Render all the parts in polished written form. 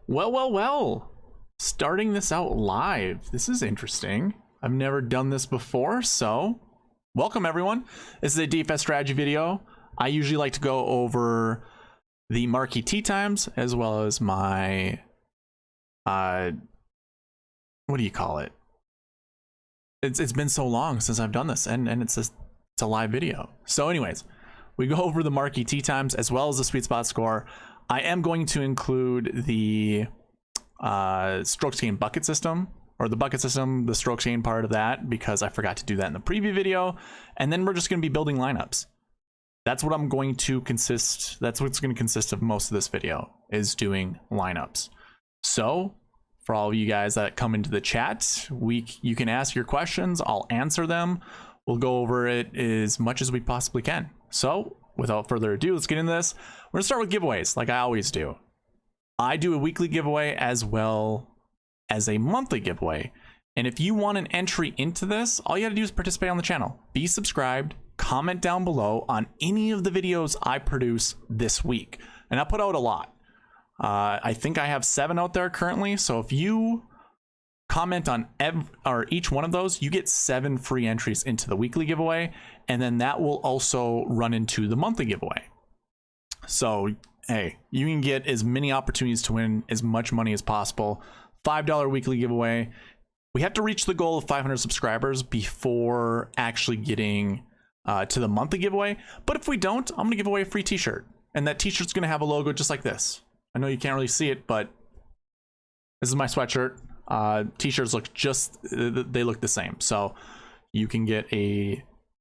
Well. Starting this out live. This is interesting. I've never done this before, so welcome everyone. This is a DFS strategy video. I usually like to go over the Marquee Tee Times as well as my what do you call it? It's been so long since I've done this, and it's a live video. So anyways, we go over the Marquee Tee Times as well as the SweetSpot score. I am going to include the strokes gained bucket system, or the bucket system, the strokes gained part of that, because I forgot to do that in the preview video. And then we're just going to be building lineups. That's what I'm going to consist. That's what's going to consist of most of this video, is doing lineups. So for all of you guys that come into the chat, you can ask your questions. I'll answer them. We'll go over it as much as we possibly can. So without further ado, let's get into this. We're gonna start with giveaways, like I always do. I do a weekly giveaway as well as a monthly giveaway. And if you want an entry into this, all you gotta do is participate on the channel. Be subscribed, comment down below on any of the videos I produce this week. And I put out a lot. I think I have 7 out there currently. So if you comment on each one of those, you get 7 free entries into the weekly giveaway. And then that will also run into the monthly giveaway. So hey, you can get as many opportunities to win as much money as possible. $5 weekly giveaway. We have to reach the goal of 500 subscribers before actually getting to the monthly giveaway. But if we don't, I'm gonna give away a free t-shirt, and that t-shirt's gonna have a logo just like this. I know you can't really see it, but this is my sweatshirt. T-shirts look they look the same. So you can get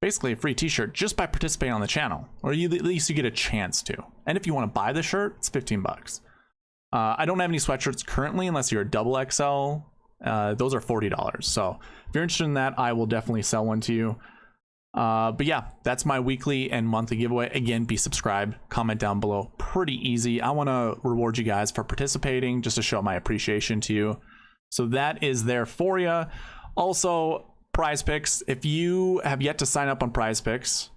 basically a free t-shirt just by participating on the channel, or at least you get a chance to. And if you want to buy the shirt, it's 15 bucks. I don't have any sweatshirts currently unless you're a double XL. Those are $40. So if you're interested in that, I will definitely sell one to you. But yeah, that's my weekly and monthly giveaway. Again, be subscribed, comment down below. Pretty easy. I want to reward you guys for participating, just to show my appreciation to you. So that is there for you. Also, Prize Picks. If you have yet to sign up on Prize Picks,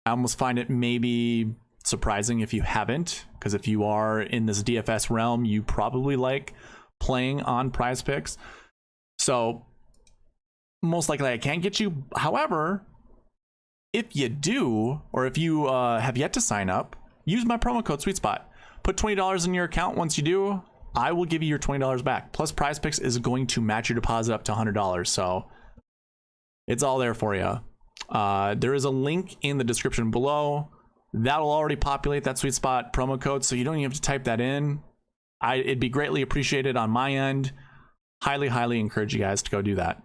I almost find it maybe surprising if you haven't, because if you are in this DFS realm, you probably like playing on Prize Picks. So most likely I can't get you. However, if you do, or if you have yet to sign up, use my promo code SweetSpot. Put $20 in your account. Once you do, I will give you your $20 back. Plus, Prize Picks is going to match your deposit up to $100. So it's all there for you. There is a link in the description below. That'll already populate that SweetSpot promo code, so you don't even have to type that in. It'd be greatly appreciated on my end. Highly encourage you guys to go do that.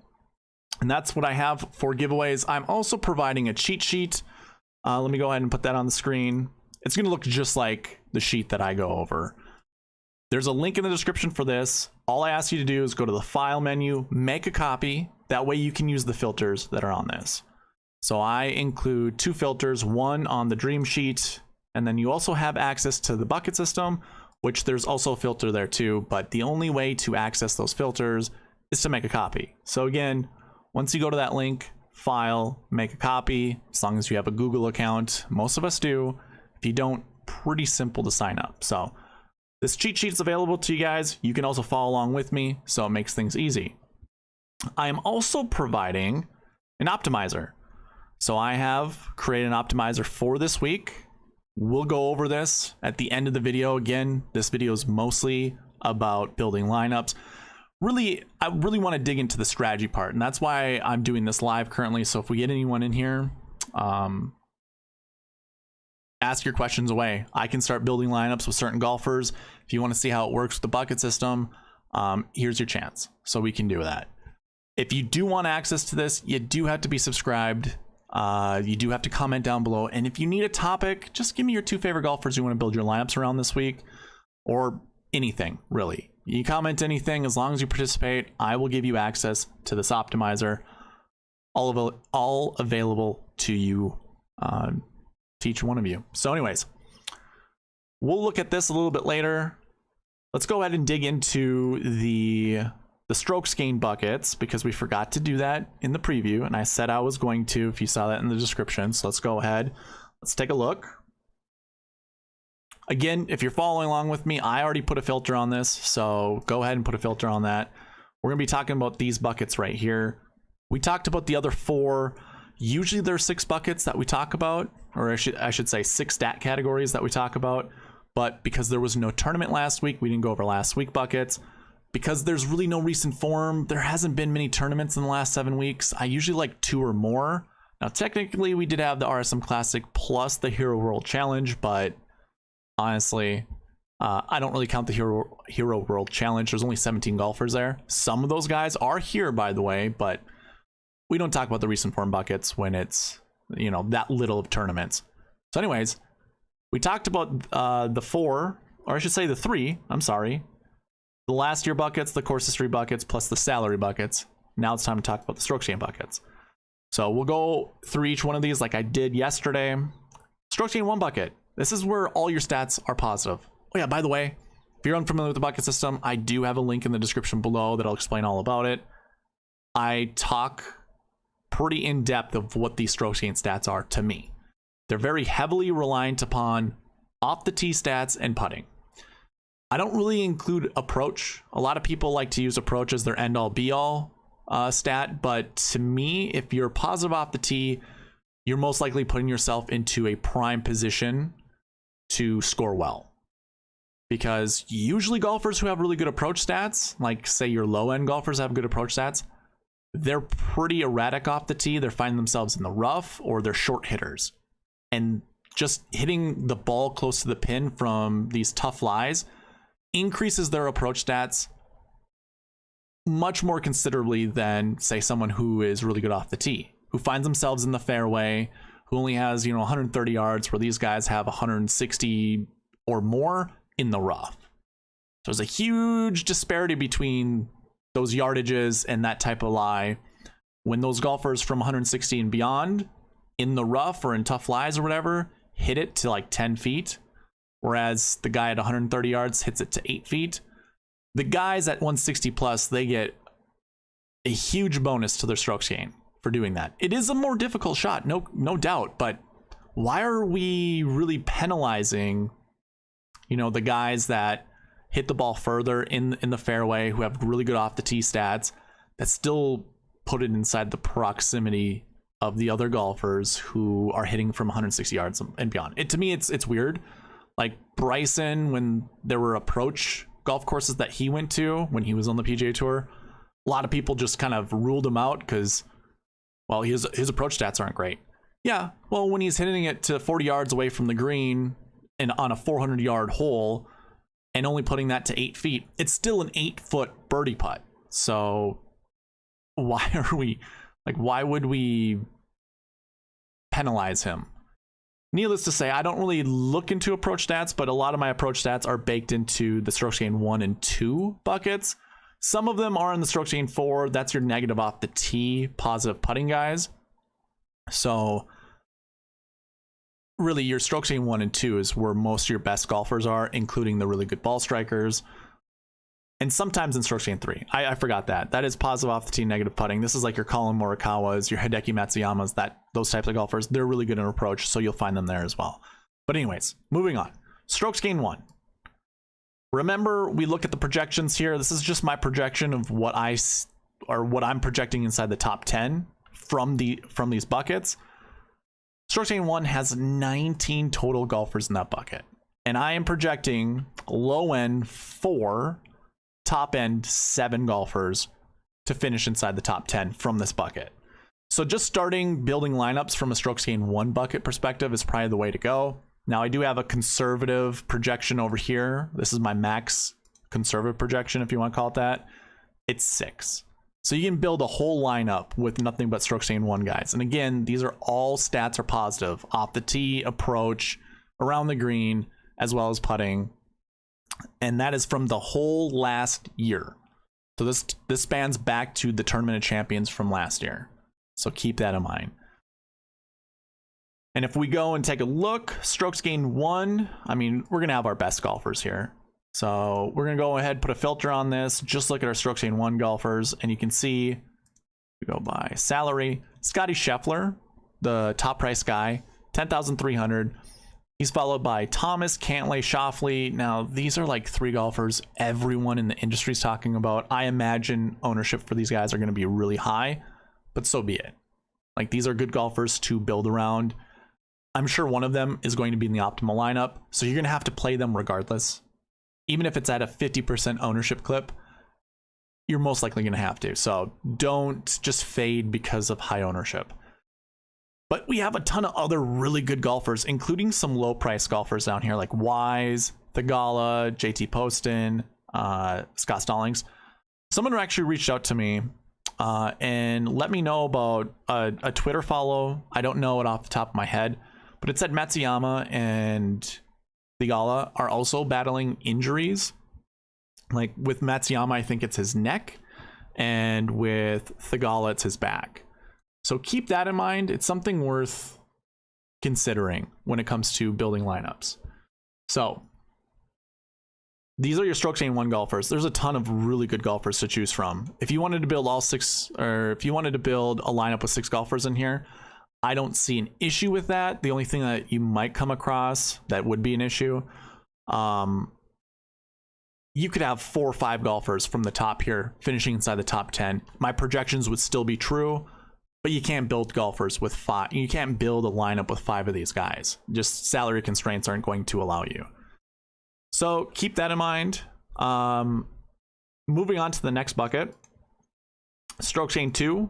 And that's what I have for giveaways. I'm also providing a cheat sheet. Let me go ahead and put that on the screen. It's going to look just like the sheet that I go over. There's a link in the description for this. All I ask you to do is go to the file menu, make a copy. That way you can use the filters that are on this. So I include 2 filters, one on the dream sheet, and then you also have access to the bucket system, which there's also a filter there too, but the only way to access those filters is to make a copy. So again, once you go to that link, file, make a copy, as long as you have a Google account. Most of us do. If you don't, pretty simple to sign up. So this cheat sheet is available to you guys. You can also follow along with me, so it makes things easy. I am also providing an optimizer. So I have created an optimizer for this week. We'll go over this at the end of the video. Again, this video is mostly about building lineups. I really want to dig into the strategy part, and that's why I'm doing this live currently. So if we get anyone in here, ask your questions away. I can start building lineups with certain golfers. If you want to see how it works with the bucket system, here's your chance. So we can do that. If you do want access to this, you do have to be subscribed. You do have to comment down below. And if you need a topic, just give me your 2 favorite golfers you want to build your lineups around this week, or anything really. You comment anything, as long as you participate, I will give you access to this optimizer. All available to you, to each one of you. So anyways, we'll look at this a little bit later. Let's go ahead and dig into the strokes gained buckets, because we forgot to do that in the preview, and I said I was going to, if you saw that in the description. So let's go ahead, let's take a look. Again, if you're following along with me, I already put a filter on this, so go ahead and put a filter on that. We're gonna be talking about these buckets right here. We talked about the other 4. Usually there's 6 buckets that we talk about, or I should say 6 stat categories that we talk about. But because there was no tournament last week, we didn't go over last week buckets. Because there's really no recent form, there hasn't been many tournaments in the last 7 weeks. I usually like 2 or more. Now, technically, we did have the RSM Classic plus the Hero World Challenge, but honestly, I don't really count the Hero World Challenge. There's only 17 golfers there. Some of those guys are here, by the way, but we don't talk about the recent form buckets when it's, you know, that little of tournaments. So anyways, we talked about the 4, or I should say the 3, I'm sorry. The last year buckets, the course history buckets, plus the salary buckets. Now it's time to talk about the strokes gain buckets. So we'll go through each one of these like I did yesterday. Strokes gain 1 bucket. This is where all your stats are positive. Oh yeah, by the way, if you're unfamiliar with the bucket system, I do have a link in the description below that'll explain all about it. I talk pretty in depth of what these strokes gain stats are to me. They're very heavily reliant upon off the tee stats and putting. I don't really include approach. A lot of people like to use approach as their end all be all stat, but to me, if you're positive off the tee, you're most likely putting yourself into a prime position to score well. Because usually golfers who have really good approach stats, like say your low end golfers have good approach stats, they're pretty erratic off the tee. They're finding themselves in the rough, or they're short hitters. And just hitting the ball close to the pin from these tough lies increases their approach stats much more considerably than, say, someone who is really good off the tee, who finds themselves in the fairway, who only has, you know, 130 yards, where these guys have 160 or more in the rough. So there's a huge disparity between those yardages and that type of lie. When those golfers from 160 and beyond in the rough or in tough lies or whatever hit it to like 10 feet, whereas the guy at 130 yards hits it to 8 feet, the guys at 160 plus, they get a huge bonus to their strokes gain for doing that. It is a more difficult shot, no doubt, but why are we really penalizing, you know, the guys that hit the ball further in the fairway, who have really good off the tee stats, that still put it inside the proximity of the other golfers who are hitting from 160 yards and beyond? To me, it's weird. Like Bryson, when there were approach golf courses that he went to when he was on the PGA Tour, a lot of people just kind of ruled him out because, well, his approach stats aren't great. Yeah, well, when he's hitting it to 40 yards away from the green and on a 400-yard hole and only putting that to 8 feet, it's still an 8-foot birdie putt. So why would we penalize him? Needless to say, I don't really look into approach stats, but a lot of my approach stats are baked into the strokes gain 1 and 2 buckets. Some of them are in the strokes gain 4. That's your negative off the tee, positive putting guys. So really your strokes gain 1 and 2 is where most of your best golfers are, including the really good ball strikers. And sometimes in strokes gain 3. I forgot that. That is positive off the tee, negative putting. This is like your Colin Morikawas, your Hideki Matsuyamas, those types of golfers. They're really good in approach, so you'll find them there as well. But anyways, moving on. Strokes gain 1. Remember, we look at the projections here. This is just my projection of what I'm projecting inside the top 10 from these buckets. Strokes gain 1 has 19 total golfers in that bucket. And I am projecting low end 4, top end 7 golfers to finish inside the top 10 from this bucket. So just starting building lineups from a strokes gain 1 bucket perspective is probably the way to go. Now I do have a conservative projection over here. This is my max conservative projection, if you want to call it that. It's 6. So you can build a whole lineup with nothing but strokes gain 1 guys. And again, these are all stats are positive. Off the tee, approach, around the green, as well as putting. And that is from the whole last year. So this spans back to the Tournament of Champions from last year. So keep that in mind. And if we go and take a look, strokes gain 1, I mean, we're going to have our best golfers here. So we're going to go ahead, put a filter on this, just look at our strokes gain 1 golfers, and you can see, we go by salary, Scotty Scheffler, the top price guy, $10,300. He's followed by Thomas, Cantlay, Schauffele. Now, these are like 3 golfers everyone in the industry is talking about. I imagine ownership for these guys are going to be really high, but so be it. Like, these are good golfers to build around. I'm sure one of them is going to be in the optimal lineup, so you're going to have to play them regardless. Even if it's at a 50% ownership clip, you're most likely going to have to. So don't just fade because of high ownership. But we have a ton of other really good golfers, including some low price golfers down here like Wise, Thigala, JT Poston, Scott Stallings. Someone actually reached out to me and let me know about a Twitter follow. I don't know it off the top of my head, but it said Matsuyama and Thigala are also battling injuries. Like with Matsuyama, I think it's his neck, and with Thigala, it's his back. So keep that in mind. It's something worth considering when it comes to building lineups. So these are your strokes gained 1 golfers. There's a ton of really good golfers to choose from. If you wanted to build all 6, or if you wanted to build a lineup with 6 golfers in here, I don't see an issue with that. The only thing that you might come across that would be an issue, you could have 4 or 5 golfers from the top here finishing inside the top 10. My projections would still be true, but you can't build golfers with 5. You can't build a lineup with 5 of these guys. Just salary constraints aren't going to allow you. So keep that in mind. Moving on to the next bucket, strokes gained 2.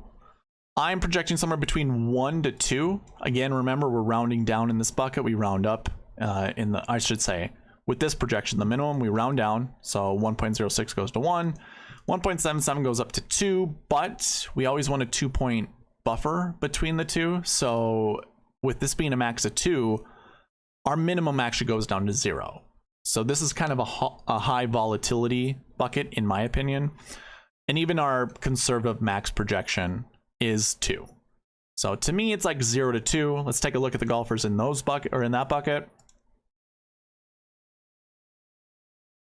I'm projecting somewhere between 1 to 2. Again, remember, we're rounding down in this bucket. We round up I should say, with this projection, the minimum we round down. So 1.06 goes to 1, 1.77 goes up to 2, but we always want a 2-point buffer between the two. So with this being a max of 2, our minimum actually goes down to 0. So this is kind of a high volatility bucket, in my opinion. And even our conservative max projection is 2. So to me, it's like 0 to 2. Let's take a look at the golfers in those bucket, or in that bucket.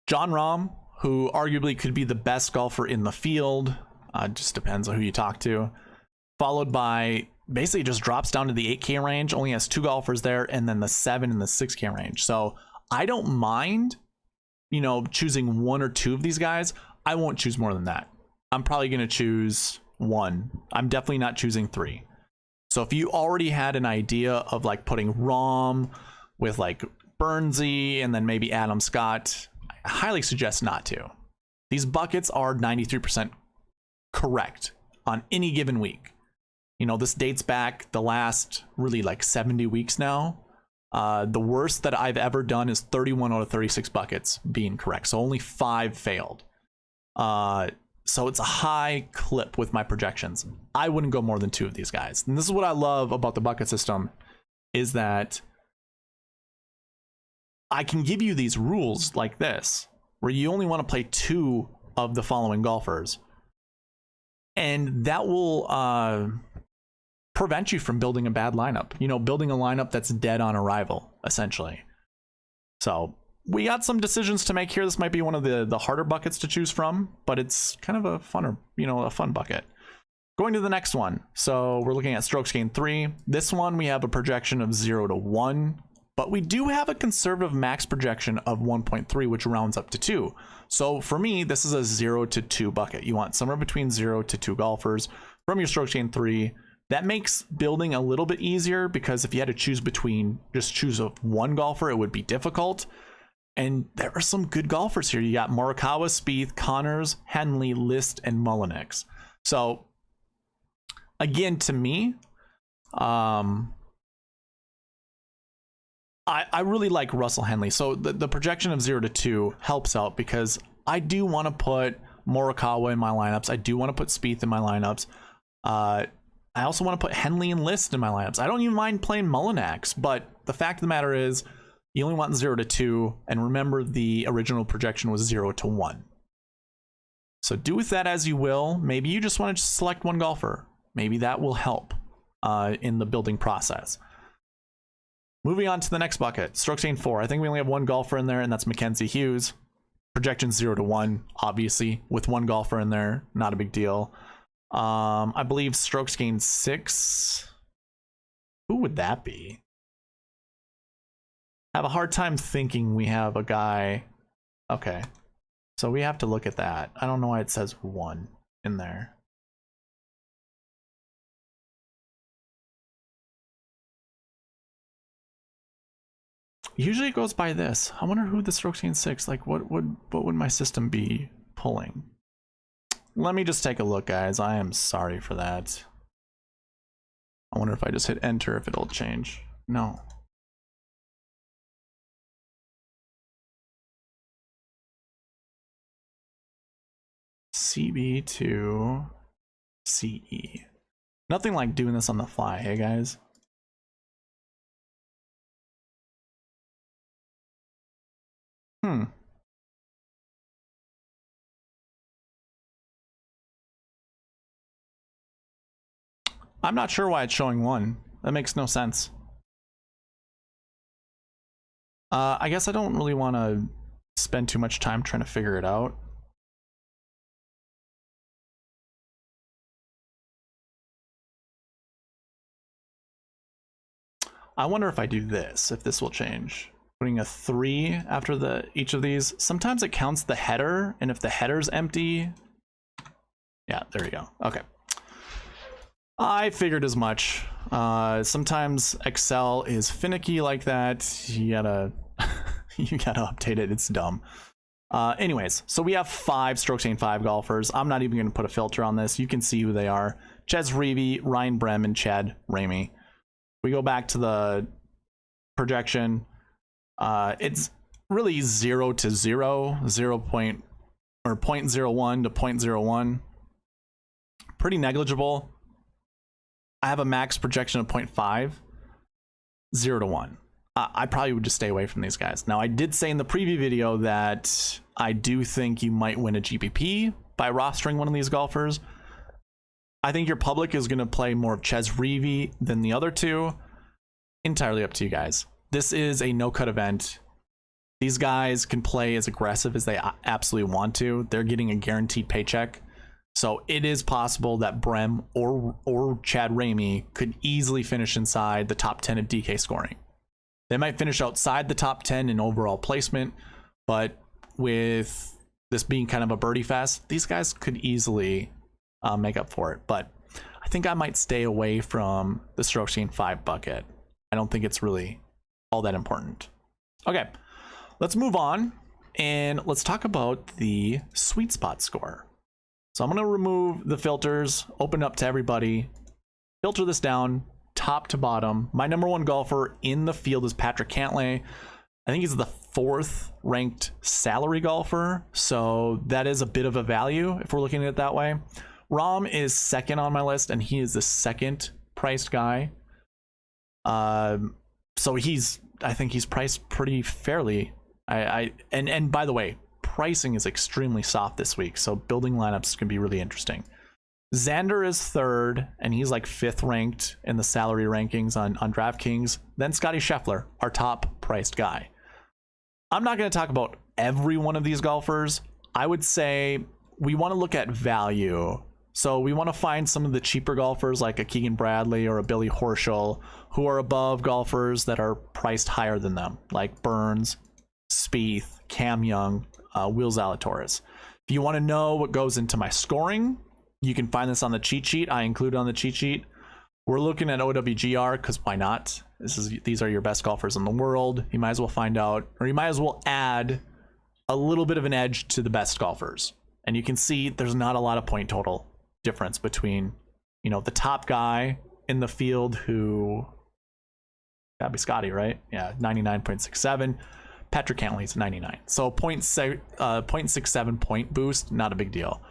Jon Rahm, who arguably could be the best golfer in the field, just depends on who you talk to. Followed by, basically just drops down to the 8K range, only has 2 golfers there, and then the 7 and the 6K range. So I don't mind, choosing 1 or 2 of these guys. I won't choose more than that. I'm probably going to choose 1. I'm definitely not choosing 3. So if you already had an idea of like putting Rahm with like Burnsy and then maybe Adam Scott, I highly suggest not to. These buckets are 93% correct on any given week. This dates back the last really like 70 weeks now. The worst that I've ever done is 31 out of 36 buckets being correct. So only 5 failed. So it's a high clip with my projections. I wouldn't go more than 2 of these guys. And this is what I love about the bucket system, is that I can give you these rules like this, where you only want to play 2 of the following golfers. And that will prevent you from building a bad lineup. Building a lineup that's dead on arrival, essentially. So we got some decisions to make here. This might be one of the harder buckets to choose from, but it's kind of a fun bucket. Going to the next one. So we're looking at strokes gained 3. This one, we have a projection of 0 to 1, but we do have a conservative max projection of 1.3, which rounds up to 2. So for me, this is a 0 to 2 bucket. You want somewhere between 0 to 2 golfers from your strokes gained 3. That makes building a little bit easier, because if you had to choose between choose 1 golfer, it would be difficult. And there are some good golfers here. You got Morikawa, Spieth, Connors, Henley, List, and Mullinix. So again, to me, I really like Russell Henley. So the projection of 0 to 2 helps out, because I do want to put Morikawa in my lineups. I do want to put Spieth in my lineups. I also want to put Henley and List in my lineups. I don't even mind playing Mullinax, but the fact of the matter is, you only want 0 to 2, and remember the original projection was 0 to 1. So do with that as you will. Maybe you just want to select 1 golfer. Maybe that will help in the building process. Moving on to the next bucket, strokes gained 4. I think we only have 1 golfer in there, and that's Mackenzie Hughes. Projection 0 to 1, obviously, with 1 golfer in there, not a big deal. I believe strokes gained 6. Who would that be? have a hard time thinking we have a guy. Okay, so we have to look at that. I don't know why it says 1 in there. Usually it goes by this. I wonder who the strokes gained 6. Like, what would my system be pulling? Let me just take a look, guys. I am sorry for that. I wonder if I just hit enter if it'll change. No. CB to CE. Nothing like doing this on the fly, hey guys? I'm not sure why it's showing 1. That makes no sense. I guess I don't really want to spend too much time trying to figure it out. I wonder if I do this, if this will change. Putting a 3 after each of these. Sometimes it counts the header, and if the header's empty... Yeah, there you go. Okay. I figured as much. Sometimes Excel is finicky like that. You gotta you gotta update it. It's dumb. Anyways, so we have 5 strokes gained 5 golfers. I'm not even gonna put a filter on this. You can see who they are. Ches Reavie, Ryan Brehm, and Chad Ramey. We go back to the projection. It's really 0 to 0, 0.01 to 0.01. Pretty negligible. I have a max projection of 0.5, 0 to 1. I probably would just stay away from these guys. Now, I did say in the preview video that I do think you might win a GPP by rostering one of these golfers. I think your public is going to play more of Ches Reavie than the other two. Entirely up to you guys. This is a no-cut event. These guys can play as aggressive as they absolutely want to. They're getting a guaranteed paycheck. So it is possible that Brehm or Chad Ramey could easily finish inside the top 10 of DK scoring. They might finish outside the top 10 in overall placement, but with this being kind of a birdie fest, these guys could easily make up for it. But I think I might stay away from the strokes gained 5 bucket. I don't think it's really all that important. Okay, let's move on and let's talk about the sweet spot score. So I'm going to remove the filters, open up to everybody, filter this down top to bottom. My number 1 golfer in the field is Patrick Cantlay. I think he's the 4th ranked salary golfer. So that is a bit of a value if we're looking at it that way. Rahm is 2nd on my list and he is the 2nd priced guy. So I think he's priced pretty fairly. And by the way, pricing is extremely soft this week, so building lineups can be really interesting. Xander is 3rd, and he's like 5th ranked in the salary rankings on DraftKings. Then Scotty Scheffler, our top priced guy. I'm not going to talk about every one of these golfers. I would say we want to look at value. So we want to find some of the cheaper golfers like a Keegan Bradley or a Billy Horschel who are above golfers that are priced higher than them, like Burns, Spieth, Cam Young, Will Zalatoris. If you want to know what goes into my scoring, you can find this on the cheat sheet. I include on the cheat sheet. We're looking at OWGR because why not? These are your best golfers in the world. You might as well find out, or you might as well add a little bit of an edge to the best golfers. And you can see there's not a lot of point total difference between, you know, the top guy in the field who gotta be Scotty, right? Yeah, 99.67. Patrick Cantlay's 99. So 0.67 point boost, not a big deal.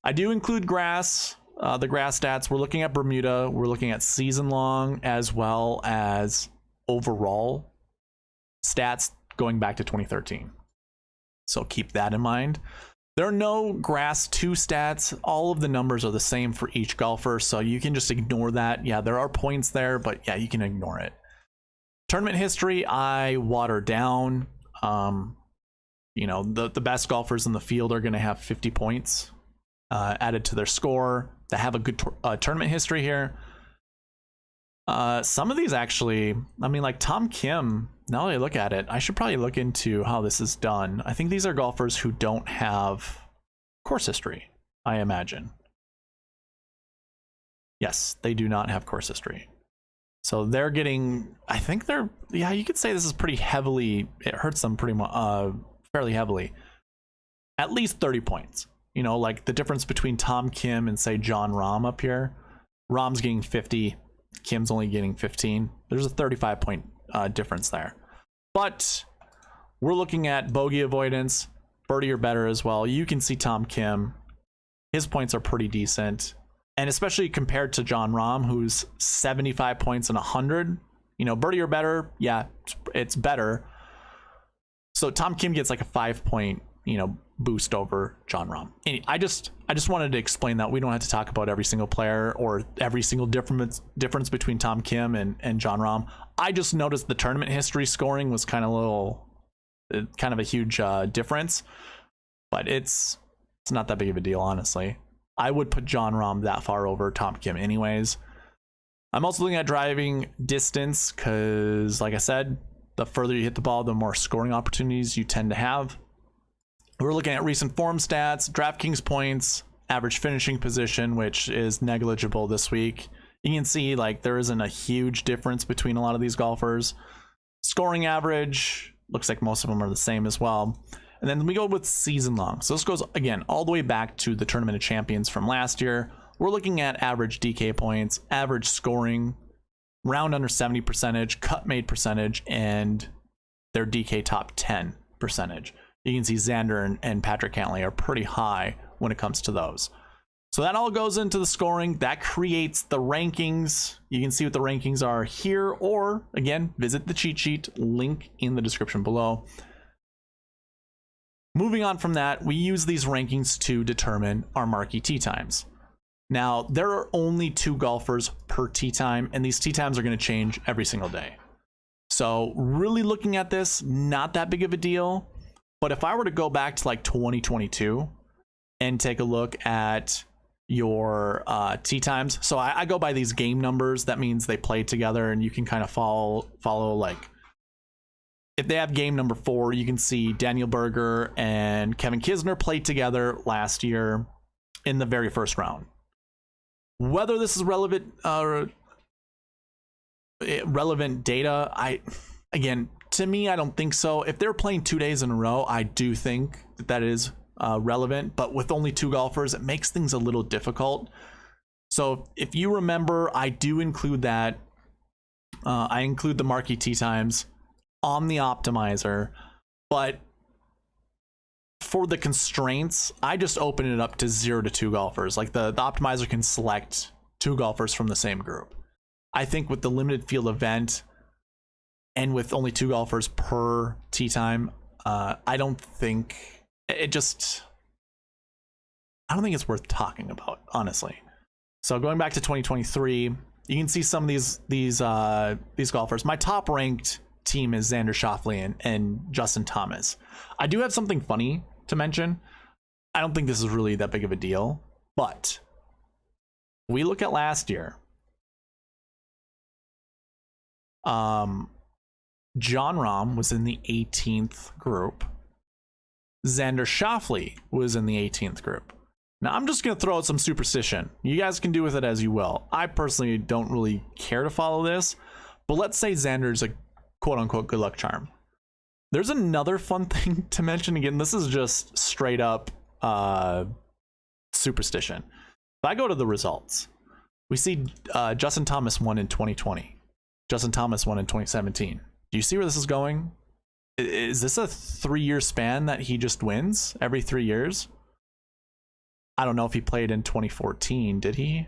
I do include grass, the grass stats. We're looking at Bermuda. We're looking at season long as well as overall stats going back to 2013. So keep that in mind. There are no grass 2 stats. All of the numbers are the same for each golfer, so you can just ignore that. Yeah, there are points there, but yeah, you can ignore it. Tournament history, I water down. You know, the best golfers in the field are going to have 50 points added to their score that have a good tournament history here. Some of these actually, I mean, like Tom Kim, now that I look at it, I should probably look into how this is done. I think these are golfers who don't have course history, I imagine. Yes, they do not have course history. So they're getting, I think they're, yeah, you could say this is pretty heavily, it hurts them pretty much, fairly heavily. At least 30 points. You know, like the difference between Tom Kim and say Jon Rahm up here. Rahm's getting 50, Kim's only getting 15. There's a 35 point difference there. But we're looking at bogey avoidance, birdie or better as well. You can see Tom Kim, his points are pretty decent. And especially compared to Jon Rahm, who's 75 points and 100, you know, birdie or better, yeah, it's better. So Tom Kim gets like a 5 point, you know, boost over Jon Rahm. I just wanted to explain that. We don't have to talk about every single player or every single difference between Tom Kim and Jon Rahm. I just noticed the tournament history scoring was kind of a huge difference, but it's not that big of a deal, honestly. I would put Jon Rahm that far over Tom Kim anyways. I'm also looking at driving distance because, like I said, the further you hit the ball, the more scoring opportunities you tend to have. We're looking at recent form stats, DraftKings points, average finishing position, which is negligible this week. You can see like there isn't a huge difference between a lot of these golfers. Scoring average, looks like most of them are the same as well. And then we go with season long. So this goes, again, all the way back to the Tournament of Champions from last year. We're looking at average DK points, average scoring, round under 70 percentage, cut made percentage, and their DK top 10 percentage. You can see Xander and Patrick Cantlay are pretty high when it comes to those. So that all goes into the scoring. That creates the rankings. You can see what the rankings are here, or again, visit the cheat sheet, link in the description below. Moving on from that, we use these rankings to determine our marquee tee times. Now, there are only 2 golfers per tee time, and these tee times are going to change every single day. So really looking at this, not that big of a deal. But if I were to go back to like 2022 and take a look at your tee times, so I go by these game numbers. That means they play together, and you can kind of follow like, if they have game number 4, you can see Daniel Berger and Kevin Kisner played together last year in the very first round. Whether this is relevant data, again, to me, I don't think so. If they're playing 2 days in a row, I do think that is relevant, but with only 2 golfers, it makes things a little difficult. So if you remember, I do include that. I include the marquee tee times on the optimizer, but for the constraints, I just open it up to 0 to 2 golfers. Like the optimizer can select 2 golfers from the same group. I think with the limited field event and with only 2 golfers per tee time, I don't think it's worth talking about, honestly. So going back to 2023, you can see some of these golfers. My top ranked team is Xander Schauffele and Justin Thomas. I do have something funny to mention. I don't think this is really that big of a deal, but we look at last year. Jon Rahm was in the 18th group. Xander Schauffele was in the 18th group. Now, I'm just going to throw out some superstition. You guys can do with it as you will. I personally don't really care to follow this, but let's say Xander's a quote-unquote good luck charm. There's another fun thing to mention. Again, this is just straight up superstition. If I go to the results, we see Justin Thomas won in 2020. Justin Thomas won in 2017. Do you see where this is going? Is this a 3-year span that he just wins every 3 years? I don't know if he played in 2014. Did he?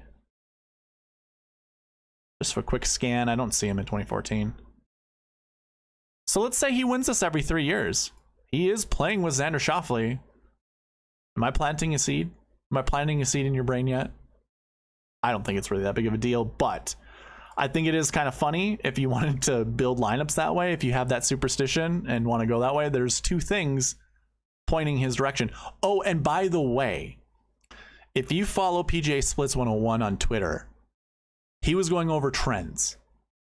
Just for a quick scan, I don't see him in 2014. So let's say he wins this every 3 years. He is playing with Xander Schauffele. Am I planting a seed? Am I planting a seed in your brain yet? I don't think it's really that big of a deal, but I think it is kind of funny if you wanted to build lineups that way. If you have that superstition and want to go that way, there's 2 things pointing his direction. Oh, and by the way, if you follow PGA Splits 101 on Twitter, he was going over trends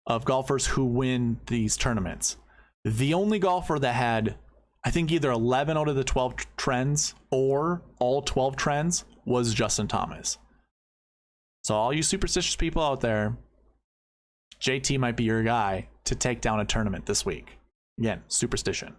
of golfers who win these tournaments. The only golfer that had, I think, either 11 out of the 12 trends or all 12 trends was Justin Thomas. So all you superstitious people out there, JT might be your guy to take down a tournament this week. Again, superstition.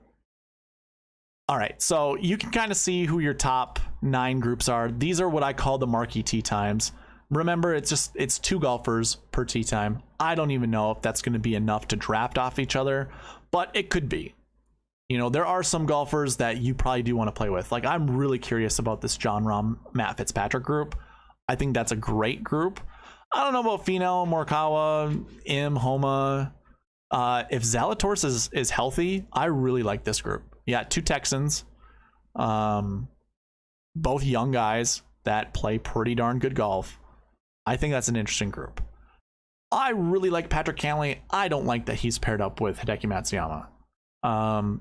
All right, so you can kind of see who your top 9 groups are. These are what I call the Marquee Tee Times. Remember, it's 2 golfers per tee time. I don't even know if that's going to be enough to draft off each other, but it could be. You know, there are some golfers that you probably do want to play with. Like, I'm really curious about this Jon Rahm, Matt Fitzpatrick group. I think that's a great group. I don't know about Finau, Morikawa, Im, Homa. If Zalatoris is healthy, I really like this group. Yeah, 2 Texans, both young guys that play pretty darn good golf. I think that's an interesting group. I really like Patrick Cantlay. I don't like that he's paired up with Hideki Matsuyama.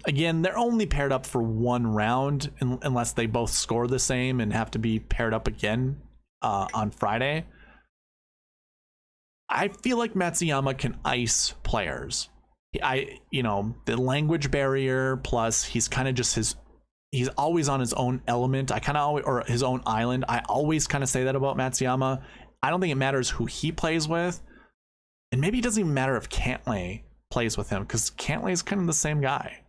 Again, they're only paired up for 1 round unless they both score the same and have to be paired up again on Friday. I feel like Matsuyama can ice players. The language barrier, plus he's kind of just he's always on his own element. Or his own island. I always kind of say that about Matsuyama. I don't think it matters who he plays with. And maybe it doesn't even matter if Cantlay plays with him, because Cantlay is kind of the same guy.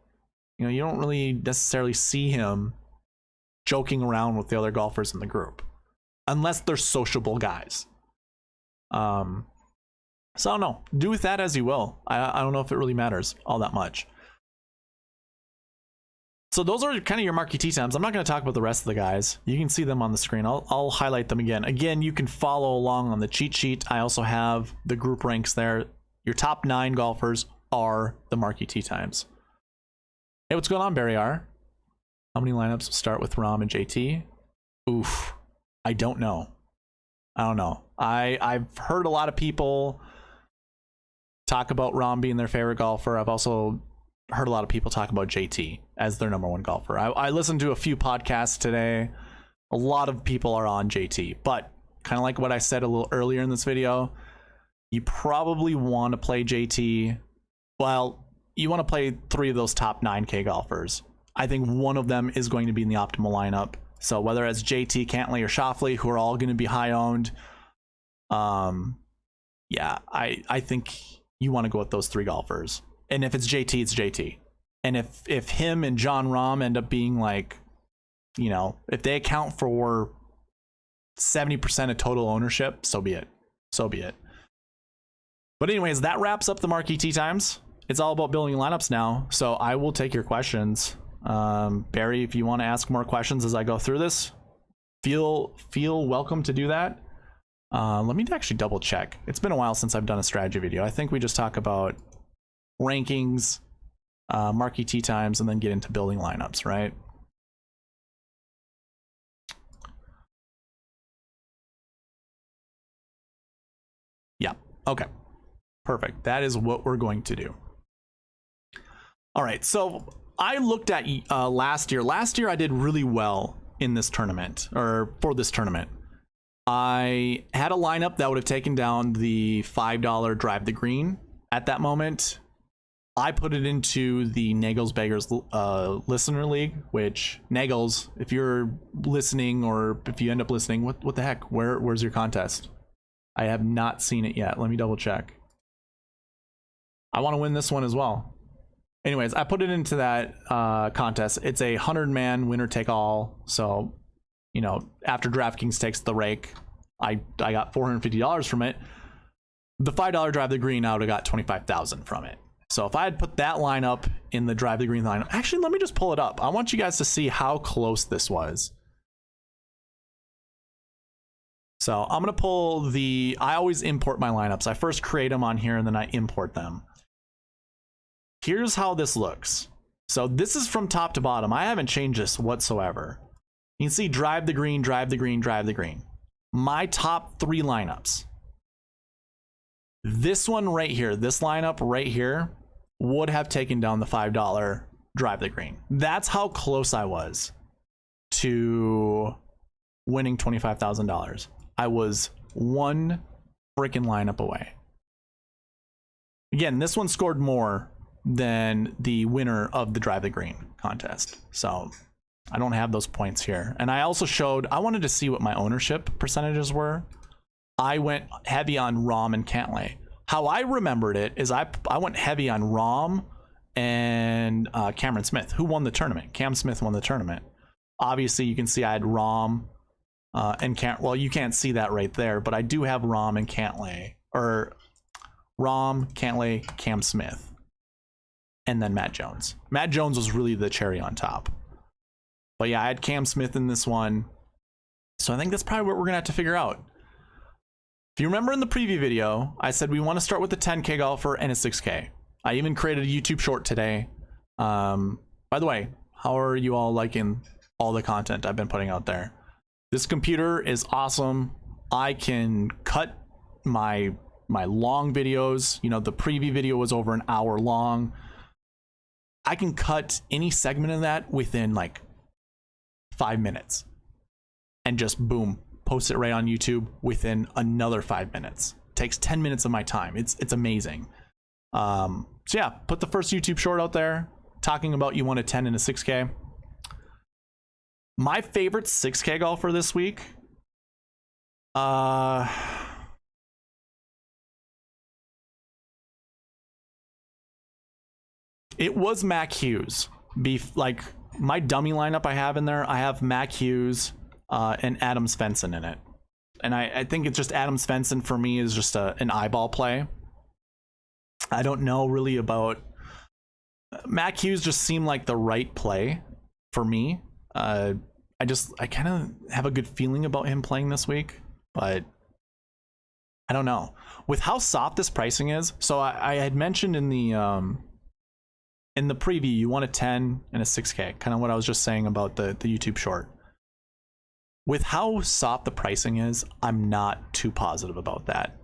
You know, you don't really necessarily see him joking around with the other golfers in the group, unless they're sociable guys. So I don't know. Do with that as you will. I don't know if it really matters all that much. So those are kind of your Marquee Tee Times. I'm not going to talk about the rest of the guys. You can see them on the screen. I'll highlight them again. Again, you can follow along on the cheat sheet. I also have the group ranks there. Your top 9 golfers are the Marquee Tee Times. Hey, what's going on, Barry R? How many lineups will start with Rahm and JT? Oof. I don't know. I've heard a lot of people talk about Rahm being their favorite golfer. I've also heard a lot of people talk about JT as their number 1 golfer. I listened to a few podcasts today. A lot of people are on JT, but kind of like what I said a little earlier in this video, you probably want to play JT. Well, you want to play 3 of those top 9K golfers. I think one of them is going to be in the optimal lineup. So whether it's JT, Cantlay, or Schauffele, who are all going to be high owned, yeah, I think you want to go with those 3 golfers. And if it's JT, it's JT. And if him and Jon Rahm end up being like, you know, if they account for 70% of total ownership, so be it. So be it. But anyways, that wraps up the Marquee Tee Times. It's all about building lineups now. So I will take your questions. Barry, if you want to ask more questions as I go through this, feel welcome to do that. Let me actually double check. It's been a while since I've done a strategy video. I think we just talk about rankings, Marquee Tee Times, and then get into building lineups, right? Yeah, okay. Perfect. That is what we're going to do. All right, so I looked at last year. Last year I did really well in this tournament, or for this tournament. I had a lineup that would have taken down the $5 drive the green at that moment. I put it into the Nagels Beggars listener league, which Nagels, if you're listening or if you end up listening, what the heck? Where's your contest? I have not seen it yet. Let me double check. I want to win this one as well. Anyways, I put it into that contest. It's a 100-man winner take all. So, you know, after DraftKings takes the rake, I got $450 from it. The $5 drive the green, I would have got $25,000 from it. So if I had put that lineup in the drive the green lineup, actually, let me just pull it up. I want you guys to see how close this was. So I'm going to pull I always import my lineups. I first create them on here and then I import them. Here's how this looks. So this is from top to bottom. I haven't changed this whatsoever. You can see drive the green, drive the green, drive the green. My top 3 lineups. This one right here, this lineup right here, would have taken down the $5 drive the green. That's how close I was to winning $25,000. I was 1 freaking lineup away. Again, this one scored more than the winner of the Drive the Green contest. So I don't have those points here. And I also showed, I wanted to see what my ownership percentages were. I went heavy on Rahm and Cantlay. How I remembered it is I went heavy on Rahm and Cameron Smith, who won the tournament. Cam Smith won the tournament. Obviously, you can see I had Rahm and well, you can't see that right there, but I do have Rahm and Cantlay, or Rahm, Cantlay, Cam Smith, and then Matt Jones. Matt Jones was really the cherry on top. But yeah, I had Cam Smith in this one. So I think that's probably what we're going to have to figure out. If you remember in the preview video, I said we want to start with a 10K golfer and a 6K. I even created a YouTube short today. By the way, how are you all liking all the content I've been putting out there? This computer is awesome. I can cut my long videos. You know, the preview video was over an hour long. I can cut any segment of that within like 5 minutes and just boom, post it right on YouTube within another 5 minutes. Takes 10 minutes of my time. It's amazing. So yeah, put the first YouTube short out there talking about you want a 10 and a 6K. My favorite 6K golfer this week, it was Mac Hughes. Like my dummy lineup I have in there, I have Mac Hughes and Adam Svensson in it. And I think it's just Adam Svensson for me is just an eyeball play. I don't know really about Mac Hughes. Just seemed like the right play for me. I kind of have a good feeling about him playing this week, but I don't know with how soft this pricing is. So I had mentioned in the preview, you want a 10 and a 6K, kind of what I was just saying about the YouTube short. With how soft the pricing is, I'm not too positive about that.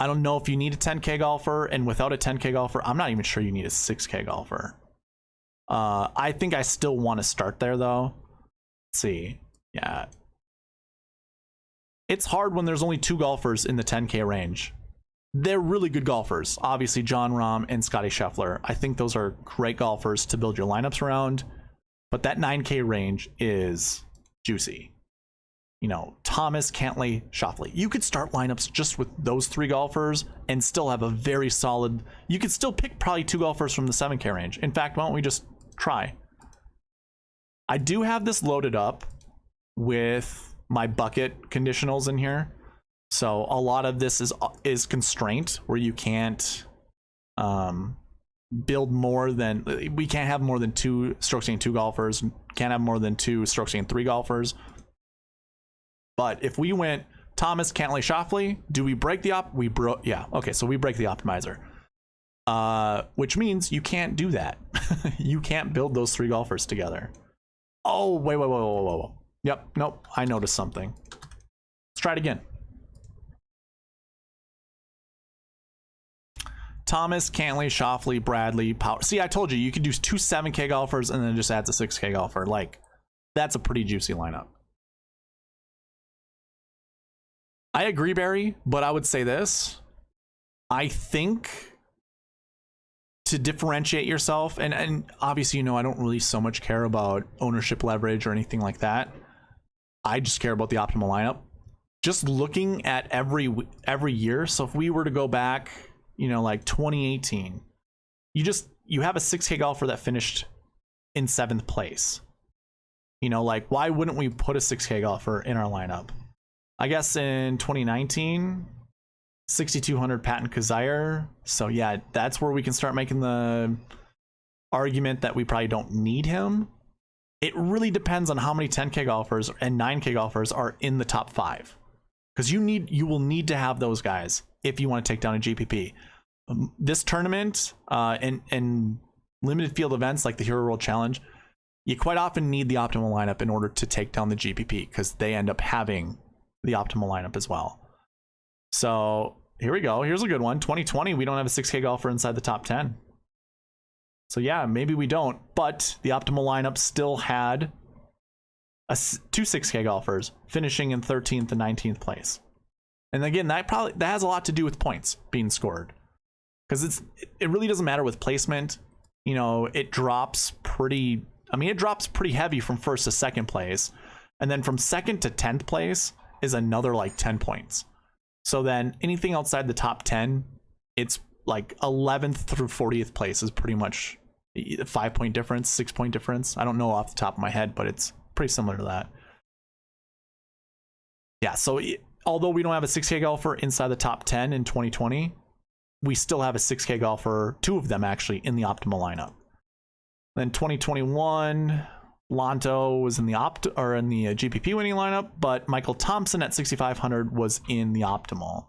I don't know if you need a 10K golfer, and without a 10K golfer, I'm not even sure you need a 6K golfer. I think I still want to start there though. Let's see. Yeah. It's hard when there's only 2 golfers in the 10K range. They're really good golfers. Obviously, Jon Rahm and Scotty Scheffler. I think those are great golfers to build your lineups around. But that 9K range is juicy. You know, Thomas, Cantlay, Schauffele. You could start lineups just with those 3 golfers and still have a very solid... You could still pick probably 2 golfers from the 7K range. In fact, why don't we just try? I do have this loaded up with my bucket conditionals in here. So a lot of this is constraint where you can't build more than... We can't have more than 2 strokes gained 2 golfers. Can't have more than 2 strokes gained 3 golfers. But if we went Thomas, Cantlay, Schauffele, do we break the yeah, okay, so we break the optimizer. Which means you can't do that. You can't build those 3 golfers together. Oh, wait. Yep, nope, I noticed something. Let's try it again. Thomas, Cantlay, Schauffele, Bradley, Power. See, I told you, you could do 2 7K golfers and then just add a 6K golfer. Like, that's a pretty juicy lineup. I agree, Barry, but I would say this. I think to differentiate yourself, and obviously, you know, I don't really so much care about ownership leverage or anything like that. I just care about the optimal lineup. Just looking at every year. So if we were to go back, you know, like 2018, you have a 6K golfer that finished in 7th place. You know, like, why wouldn't we put a 6K golfer in our lineup? I guess in 2019, 6,200 Patton Kizzire. So yeah, that's where we can start making the argument that we probably don't need him. It really depends on how many 10K golfers and 9K golfers are in the top 5. Because you will need to have those guys if you want to take down a GPP. This tournament and limited field events like the Hero World Challenge, you quite often need the optimal lineup in order to take down the GPP because they end up having the optimal lineup as well. So here we go. Here's a good one. 2020, we don't have a 6K golfer inside the top 10. So yeah, maybe we don't, but the optimal lineup still had 2 6K golfers finishing in 13th and 19th place. And again, that has a lot to do with points being scored. because it really doesn't matter with placement. You know, it drops pretty, I mean, it drops pretty heavy from first to second place, and then from second to 10th place is another like 10 points. So then anything outside the top 10, it's like 11th through 40th place is pretty much a 5-point difference, 6-point difference. I don't know off the top of my head, but it's pretty similar to that. Yeah, so although we don't have a 6K golfer inside the top 10 in 2020, we still have a 6K golfer, 2 of them actually, in the optimal lineup. Then 2021, Lanto was in the GPP winning lineup, but Michael Thompson at 6,500 was in the optimal.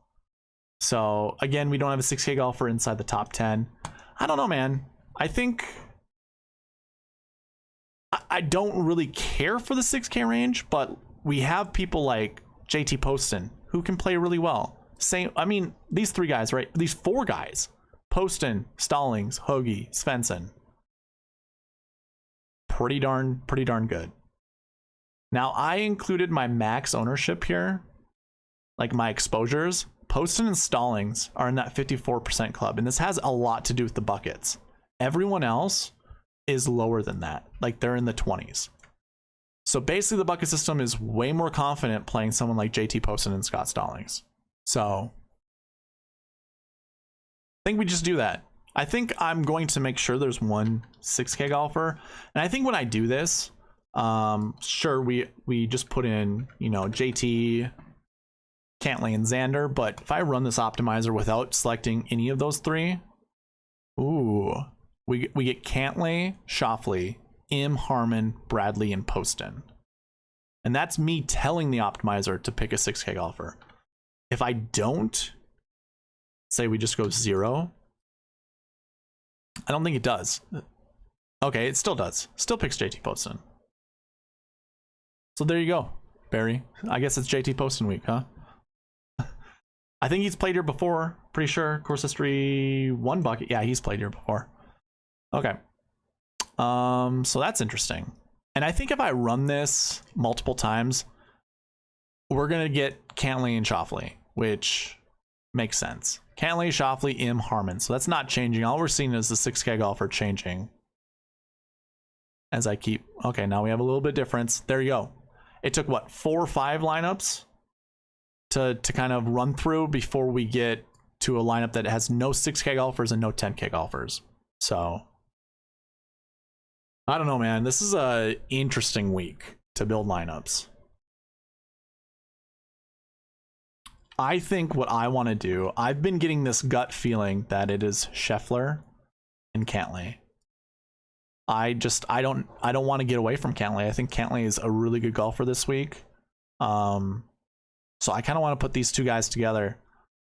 So again, we don't have a 6K golfer inside the top 10. I don't know, man. I think I don't really care for the 6K range, but we have people like JT Poston who can play really well. Same, I mean, these 3 guys, right? These 4 guys: Poston, Stallings, Hoagie, Svensson. Pretty darn good. Now, I included my max ownership here, like my exposures. Poston and Stallings are in that 54% club, and this has a lot to do with the buckets. Everyone else is lower than that, like they're in the 20s. So basically the bucket system is way more confident playing someone like JT Poston and Scott Stallings. So I think we just do that. I think I'm going to make sure there's one 6K golfer, and I think when I do this, sure, we just put in, you know, JT, Cantlay, and Xander, but if I run this optimizer without selecting any of those 3, ooh, we get Cantlay, Schauffele, Im, Harmon, Bradley, and Poston. And that's me telling the optimizer to pick a 6K golfer. If I don't, say we just go 0, I don't think it does. Okay, it still does. Still picks JT Poston. So there you go, Barry. I guess it's JT Poston week, huh? I think he's played here before, pretty sure. Course history 1 bucket. Yeah, he's played here before. Okay. So that's interesting. And I think if I run this multiple times, we're gonna get Cantlay and Schauffele, which makes sense. Cantlay, Schauffele, Im, Harmon. So that's not changing. All we're seeing is the 6K golfer changing. As I keep, okay, now we have a little bit difference. There you go. It took what, 4 or 5 lineups to kind of run through before we get to a lineup that has no 6K golfers and no 10K golfers. So I don't know, man. This is a interesting week to build lineups. I think what I want to do, I've been getting this gut feeling that it is Scheffler and Cantlay. I don't want to get away from Cantlay. I think Cantlay is a really good golfer this week. So I kind of want to put these 2 guys together.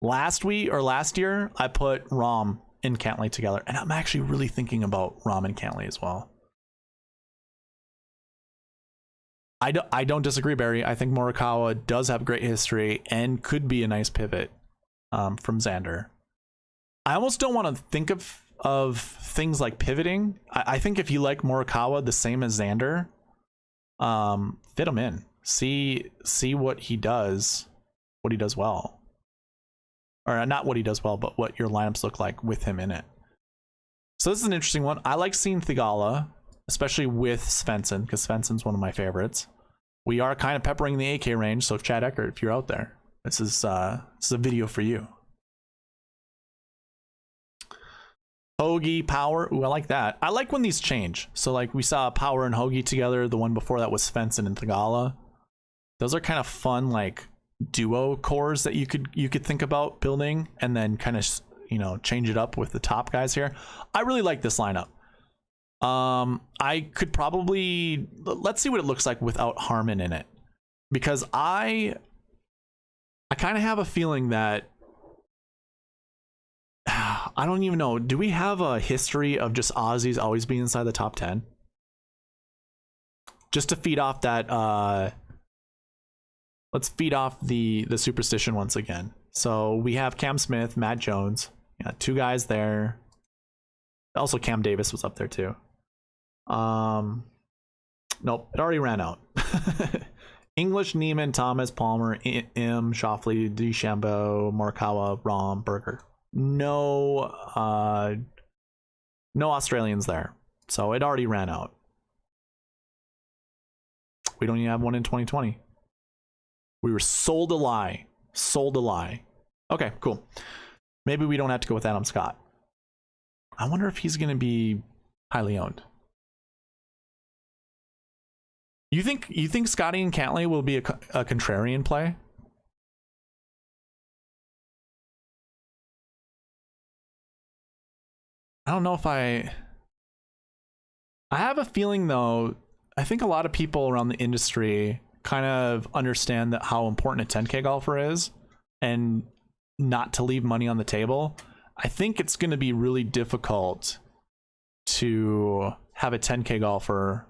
Last year, I put Rahm and Cantlay together, and I'm actually really thinking about Rahm and Cantlay as well. I don't disagree, Barry. I think Morikawa does have great history and could be a nice pivot from Xander. I almost don't want to think of things like pivoting. I think if you like Morikawa the same as Xander, fit him in. See what he does well. Or not what he does well, but what your lineups look like with him in it. So this is an interesting one. I like seeing Thigala, especially with Svensson, because Svensson's one of my favorites. We are kind of peppering the AK range, so Chad Eckert, if you're out there, this is a video for you. Hoagie, Power, ooh, I like that. I like when these change. So like we saw Power and Hoagie together. The one before that was Svensson and Thigala. Those are kind of fun, like duo cores that you could think about building, and then kind of, you know, change it up with the top guys here. I really like this lineup. I could probably, let's see what it looks like without Harmon in it, because I kind of have a feeling that I don't even know. Do we have a history of just Aussies always being inside the top 10? Just to feed off that, let's feed off the superstition once again. So we have Cam Smith, Matt Jones, yeah, 2 guys there. Also Cam Davis was up there too. Nope, it already ran out. English, Neiman, Thomas, Palmer, Im, Schauffele, DeChambeau, Morikawa, Rahm, Berger. no no Australians there, so it already ran out. We don't even have one in 2020. We were sold a lie. Sold a lie. Okay, cool. Maybe we don't have to go with Adam Scott. I wonder if he's going to be highly owned. You think Scotty and Cantlay will be a contrarian play? I don't know if I have a feeling though. I think a lot of people around the industry kind of understand that how important a 10K golfer is and not to leave money on the table. I think it's going to be really difficult to have a 10K golfer,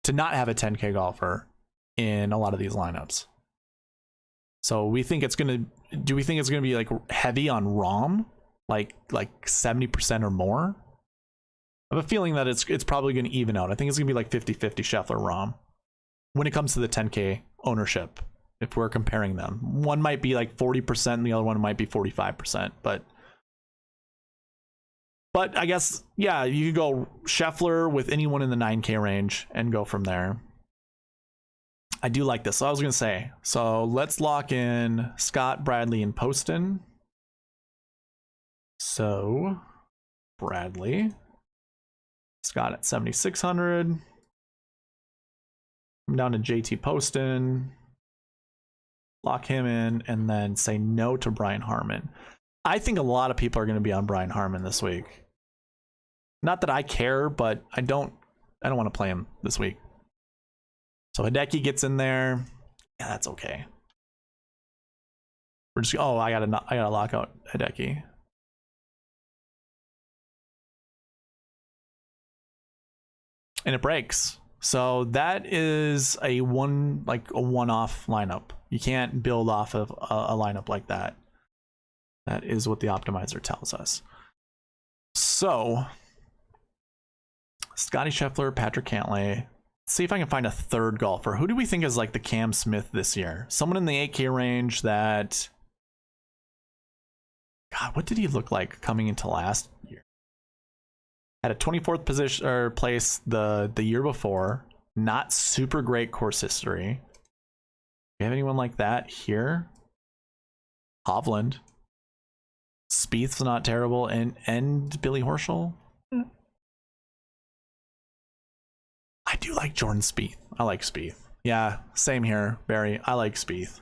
to not have a 10K golfer in a lot of these lineups. So we think it's going to, do we think it's going to be like heavy on ROM, like 70% or more? I have a feeling that it's probably going to even out. I think it's going to be like 50-50 Scheffler ROM when it comes to the 10K ownership. If we're comparing them, one might be like 40% and the other one might be 45%, but I guess, yeah, you could go Scheffler with anyone in the 9K range and go from there. I do like this. So I was going to say, so let's lock in Scott, Bradley, and Poston. So Bradley, Scott at 7,600. I'm down to JT Poston. Lock him in and then say no to Brian Harman. I think a lot of people are going to be on Brian Harman this week. Not that I care, but I don't want to play him this week. So Hideki gets in there. Yeah, that's okay. We're just, oh, I gotta lock out Hideki. And it breaks. So that is a one-off lineup. You can't build off of a lineup like that. That is what the optimizer tells us. So Scotty Scheffler, Patrick Cantlay. Let's see if I can find a third golfer. Who do we think is like the Cam Smith this year? Someone in the 8K range that, God, what did he look like coming into last year? Had a 24th position or place the year before. Not super great course history. Do you have anyone like that here? Hovland. Spieth's not terrible, and Billy Horschel. I do like Jordan Spieth. I like Spieth. Yeah, same here, Barry. I like Spieth.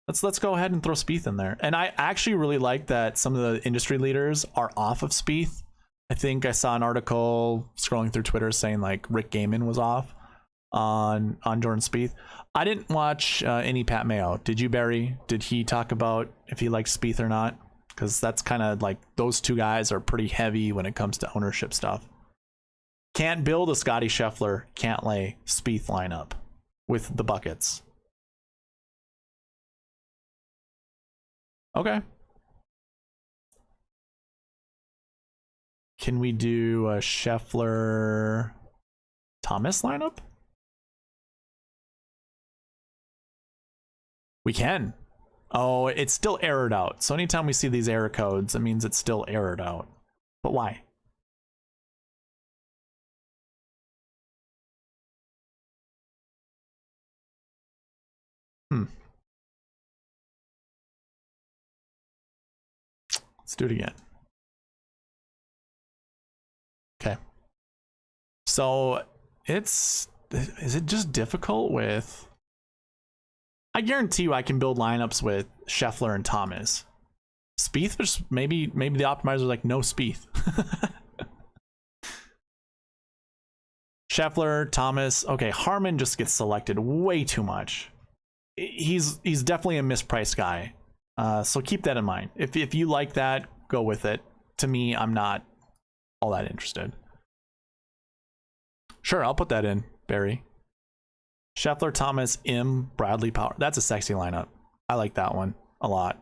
Let's go ahead and throw Spieth in there. And I actually really like that some of the industry leaders are off of Spieth. I think I saw an article scrolling through Twitter saying like Rick Gaiman was off on Jordan Spieth. I didn't watch any Pat Mayo. Did you, Barry? Did he talk about if he likes Spieth or not? Because that's kind of like those two guys are pretty heavy when it comes to ownership stuff. Can't build a Scotty Scheffler, Cantlay, Spieth lineup with the buckets. Okay. Can we do a Scheffler Thomas lineup? We can. Oh, it's still errored out. So anytime we see these error codes, it means it's still errored out. But why? Let's do it again. Okay. So is it just difficult with, I guarantee you I can build lineups with Scheffler and Thomas. Spieth, just maybe the optimizer's like no Spieth. Scheffler, Thomas. Okay, Harman just gets selected way too much. He's definitely a mispriced guy. So keep that in mind. If you like that, go with it. To me, I'm not all that interested. Sure, I'll put that in, Barry. Scheffler, Thomas, M, Bradley, Power. That's a sexy lineup. I like that one a lot.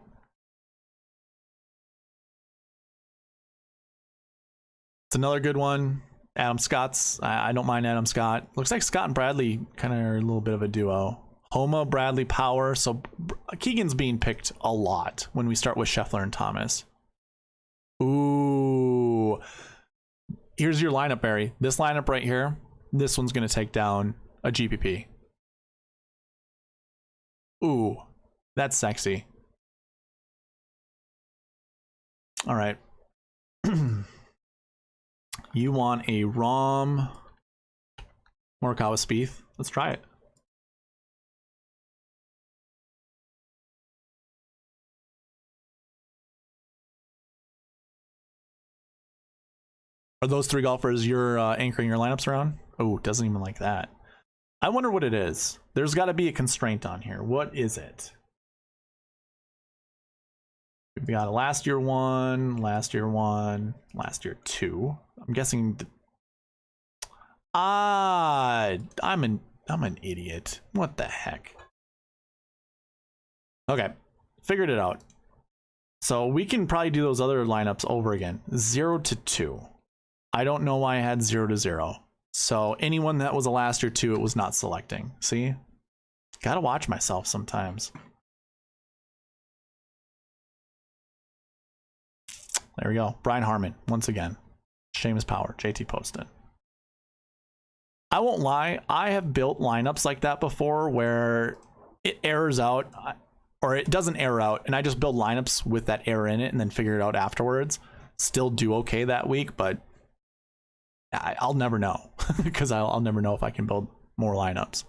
It's another good one. Adam Scott's. I don't mind Adam Scott. Looks like Scott and Bradley kind of are a little bit of a duo. Homa, Bradley, Power. So Keegan's being picked a lot when we start with Scheffler and Thomas. Ooh. Here's your lineup, Barry. This lineup right here, this one's going to take down a GPP. Ooh, that's sexy. All right. You want a ROM Morikawa Spieth? Let's try it. Are those three golfers you're anchoring your lineups around? Oh, doesn't even like that. I wonder what it is. There's got to be a constraint on here. What is it? We've got a last year one, last year one, last year two. I'm guessing. I'm an idiot. What the heck? Okay, figured it out. So we can probably do those other lineups over again. 0 to 2. I don't know why I had 0 to 0. So anyone that was a last year two, it was not selecting. See? Gotta watch myself sometimes. There we go. Brian Harmon, once again. Seamus Power, JT posted. I won't lie, I have built lineups like that before where it errors out, or it doesn't error out, and I just build lineups with that error in it and then figure it out afterwards. Still do okay that week, but I'll never know because I'll never know if I can build more lineups.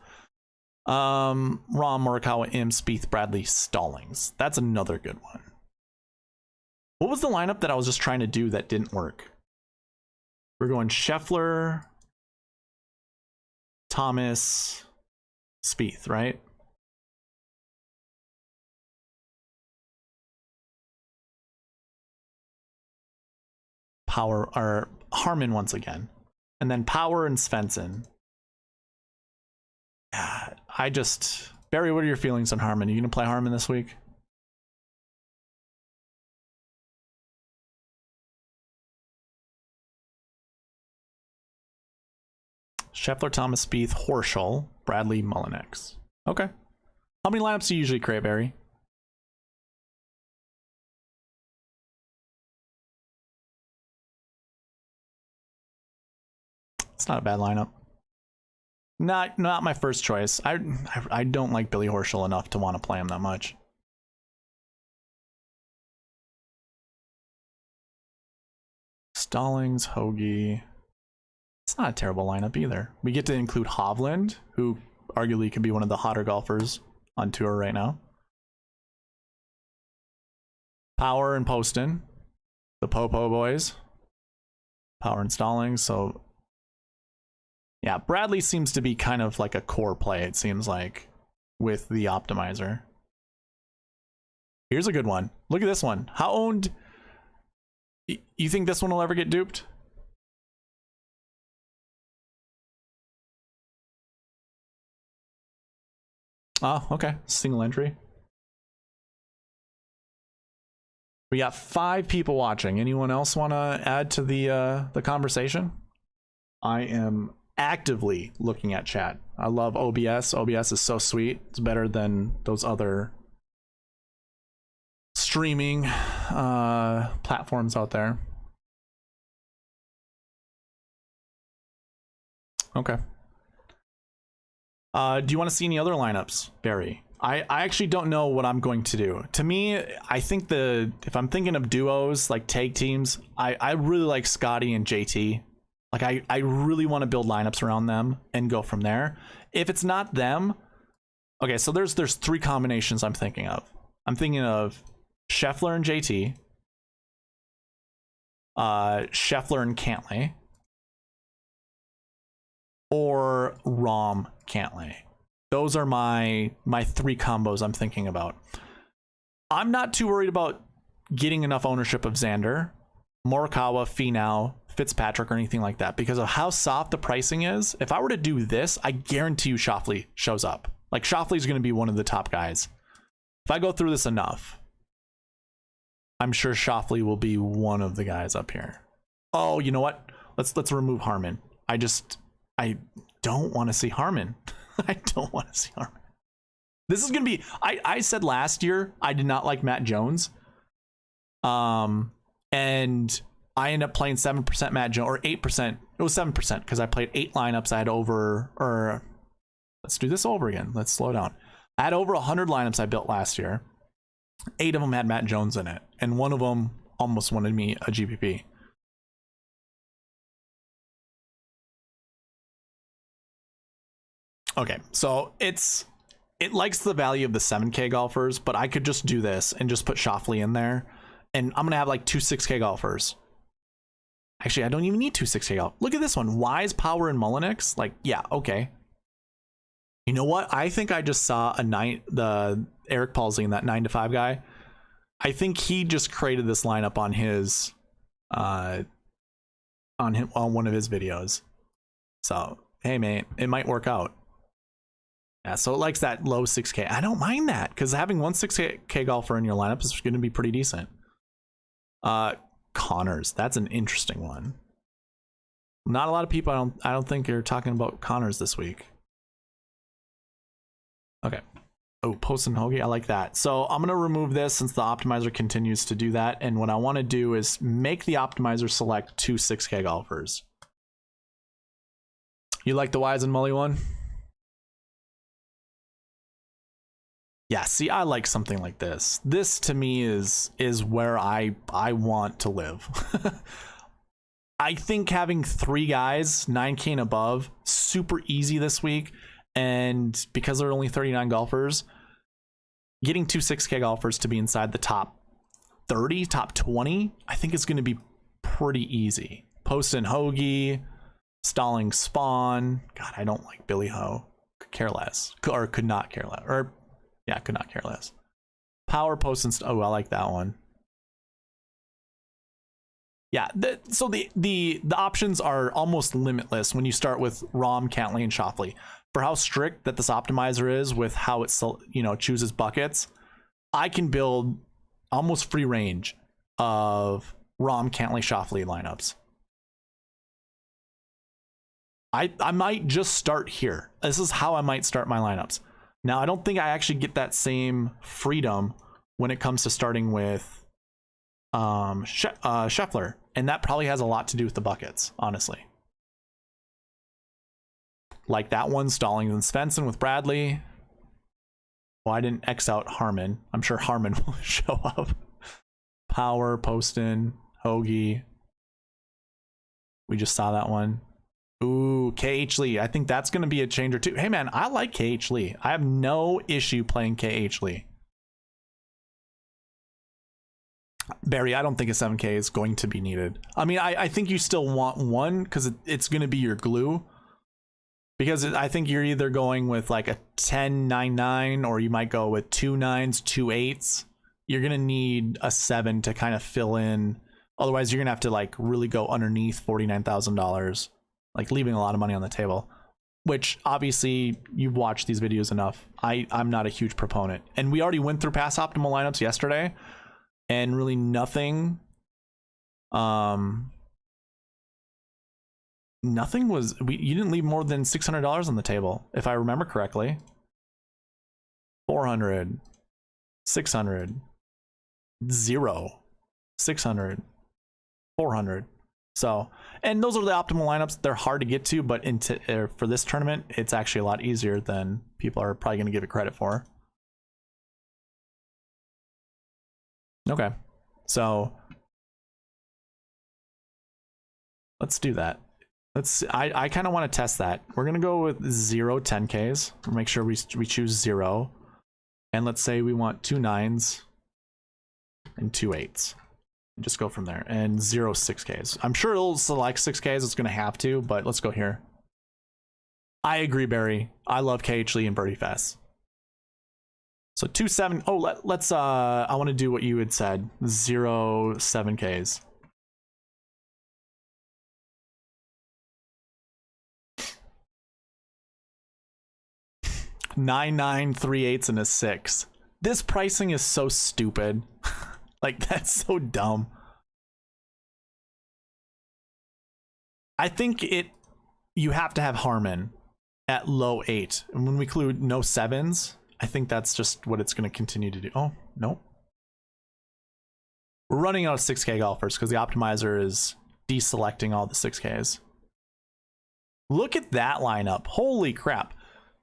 Rom, Morikawa, Im, Spieth, Bradley, Stallings. That's another good one. What was the lineup that I was just trying to do that didn't work? We're going Scheffler, Thomas, Spieth, right? Power, or Harmon once again. And then Power and Svensson. Barry, what are your feelings on Harmon? Are you going to play Harmon this week? Scheffler, Thomas, Spieth, Horschel, Bradley, Mullinex. Okay. How many lineups do you usually create, Barry? It's not a bad lineup. Not my first choice. I don't like Billy Horschel enough to want to play him that much. Stallings, Hoagie. It's not a terrible lineup either. We get to include Hovland, who arguably could be one of the hotter golfers on tour right now. Power and Poston, the Popo boys. Power and Stallings, so yeah, Bradley seems to be kind of like a core play, it seems like, with the optimizer. Here's a good one. Look at this one. How owned? You think this one will ever get duped? Oh, okay. Single entry. We got 5 people watching. Anyone else want to add to the conversation? I am actively looking at chat. I love OBS. OBS is so sweet. It's better than those other streaming platforms out there. Okay. Do you want to see any other lineups, Barry? I actually don't know what I'm going to do. To me, I think if I'm thinking of duos, like tag teams, I really like Scotty and JT. Like I really want to build lineups around them and go from there. If it's not them, okay, so there's 3 combinations I'm thinking of. I'm thinking of Scheffler and JT, Scheffler and Cantlay, or Rom Cantlay. Those are my 3 combos I'm thinking about. I'm not too worried about getting enough ownership of Xander, Morikawa, Finau, Fitzpatrick, or anything like that because of how soft the pricing is. If I were to do this, I guarantee you Schauffele shows up. Like Schauffele's going to be one of the top guys. If I go through this enough, I'm sure Schauffele will be one of the guys up here. Oh, you know what? Let's remove Harmon. I don't want to see Harmon. I don't want to see Harmon. This is going to be... I said last year I did not like Matt Jones. And and I end up playing 7% Matt Jones, or 8%. It was 7% because I played 8 lineups. I had over, or let's do this over again. Let's slow down. I had over 100 lineups I built last year. 8 of them had Matt Jones in it, and one of them almost wanted me a GPP. Okay, so it likes the value of the 7K golfers, but I could just do this and just put Schauffele in there, and I'm gonna have like 2 6K golfers. Actually, I don't even need 2 6K golfers. Look at this one, Wise, Power, and Mullinix. Like, yeah, okay. You know what? I think I just saw the Eric Paulsing, that 9 to 5 guy. I think he just created this lineup on his on one of his videos. So hey, mate, it might work out. Yeah, so it likes that low 6K. I don't mind that because having 1 6K golfer in your lineup is going to be pretty decent. Connors, that's an interesting one. Not a lot of people, I don't think, are talking about Connors this week. Okay. Oh, Post and Hoagie, I like that. So I'm going to remove this since the optimizer continues to do that. And what I want to do is make the optimizer select 2 6K golfers. You like the Wise and Mully one? Yeah, see, I like something like this. This to me is where I want to live. I think having 3 guys, 9K and above, super easy this week. And because there are only 39 golfers, getting 2 6K golfers to be inside the top 30, top 20, I think is going to be pretty easy. Post and Hoagie, Stalling Spawn. God, I don't like Billy Ho. Could care less. Or could not care less. Or, yeah, could not care less. Power, Post, and... Oh, I like that one. Yeah, so the options are almost limitless when you start with Rahm, Cantlay, and Schauffele. For how strict that this optimizer is with how it, you know, chooses buckets, I can build almost free range of Rahm, Cantlay, Schauffele lineups. I might just start here. This is how I might start my lineups. Now, I don't think I actually get that same freedom when it comes to starting with Scheffler, and that probably has a lot to do with the buckets, honestly. Like that one, Stallings and Svensson with Bradley. Well, I didn't X out Harmon. I'm sure Harmon will show up. Power, Poston, Hoagie. We just saw that one. Ooh, KH Lee. I think that's going to be a changer too. Hey, man, I like KH Lee. I have no issue playing KH Lee. Barry, I don't think a 7K is going to be needed. I mean, I think you still want one because it's going to be your glue. Because I think you're either going with like a 10-9-9 or you might go with 2 9s, 2 8s. You're going to need a 7 to kind of fill in. Otherwise, you're going to have to like really go underneath $49,000, like leaving a lot of money on the table, which obviously you've watched these videos enough. I'm not a huge proponent. And we already went through past optimal lineups yesterday and really nothing. Nothing was, you didn't leave more than $600 on the table, if I remember correctly. 400, 600, 0, 600, 400. So, and those are the optimal lineups. They're hard to get to, but for this tournament, it's actually a lot easier than people are probably going to give it credit for. Okay, so let's do that. I kind of want to test that. We're gonna go with 0 10Ks. We'll make sure we choose 0, and let's say we want 2 9s and 2 8s. And just go from there. And 0 6Ks. I'm sure it'll select 6Ks. It's gonna have to, but let's go here. I agree, Barry. I love KH Lee and Birdie Fest. So 2 7. Oh, let's. I want to do what you had said. 0 7Ks. 9 9 3 8s and a 6. This pricing is so stupid. Like, that's so dumb. I think you have to have Harmon at low 8, and when we include no 7s, I think that's just what it's going to continue to do. Oh no, We're running out of 6K golfers because the optimizer is deselecting all the 6Ks. Look at that lineup. Holy crap.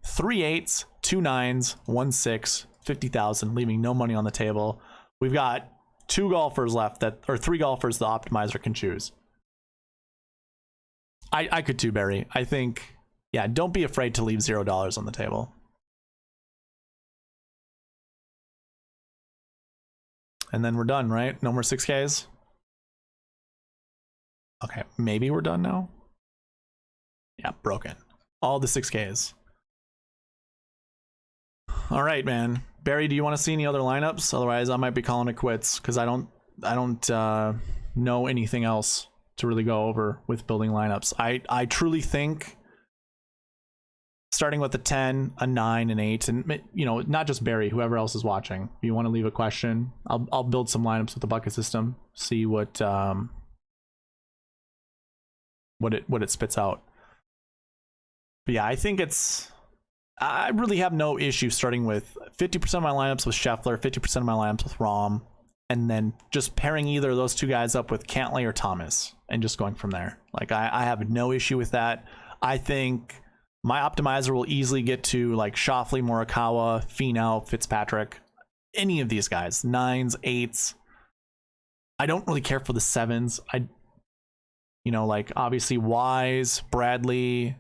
3 8s, 2 9s, 1 6, 50,000, leaving no money on the table. We've got 2 golfers left or 3 golfers the optimizer can choose. I could too, Barry. I think, yeah, don't be afraid to leave $0 on the table. And then we're done, right? No more 6Ks? Okay, maybe we're done now? Yeah, broken. All the 6Ks. All right, man. Barry, do you want to see any other lineups? Otherwise, I might be calling it quits because I don't know anything else to really go over with building lineups. I truly think starting with a 10, a 9, an 8, and you know, not just Barry, whoever else is watching. If you want to leave a question, I'll build some lineups with the bucket system, see what it spits out. But yeah, I think I really have no issue starting with 50% of my lineups with Scheffler, 50% of my lineups with Rahm, and then just pairing either of those 2 guys up with Cantlay or Thomas and just going from there. Like I have no issue with that. I think my optimizer will easily get to like Schauffele, Morikawa, Finau, Fitzpatrick, any of these guys, 9s, 8s. I don't really care for the 7s. You know, like obviously Wise, Bradley,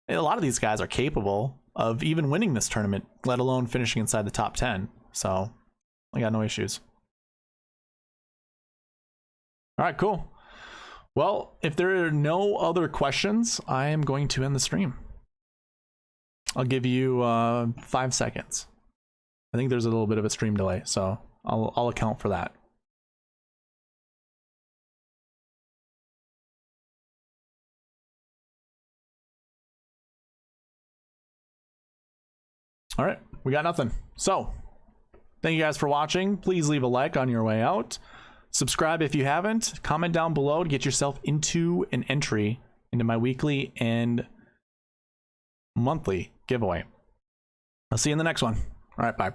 a lot of these guys are capable of even winning this tournament, let alone finishing inside the top 10. So I got no issues. All right, cool. Well, if there are no other questions, I am going to end the stream. I'll give you 5 seconds. I think there's a little bit of a stream delay, so I'll account for that. All right, we got nothing. So thank you guys for watching. Please leave a like on your way out. Subscribe if you haven't. Comment down below to get yourself into an entry into my weekly and monthly giveaway. I'll see you in the next one. All right, bye.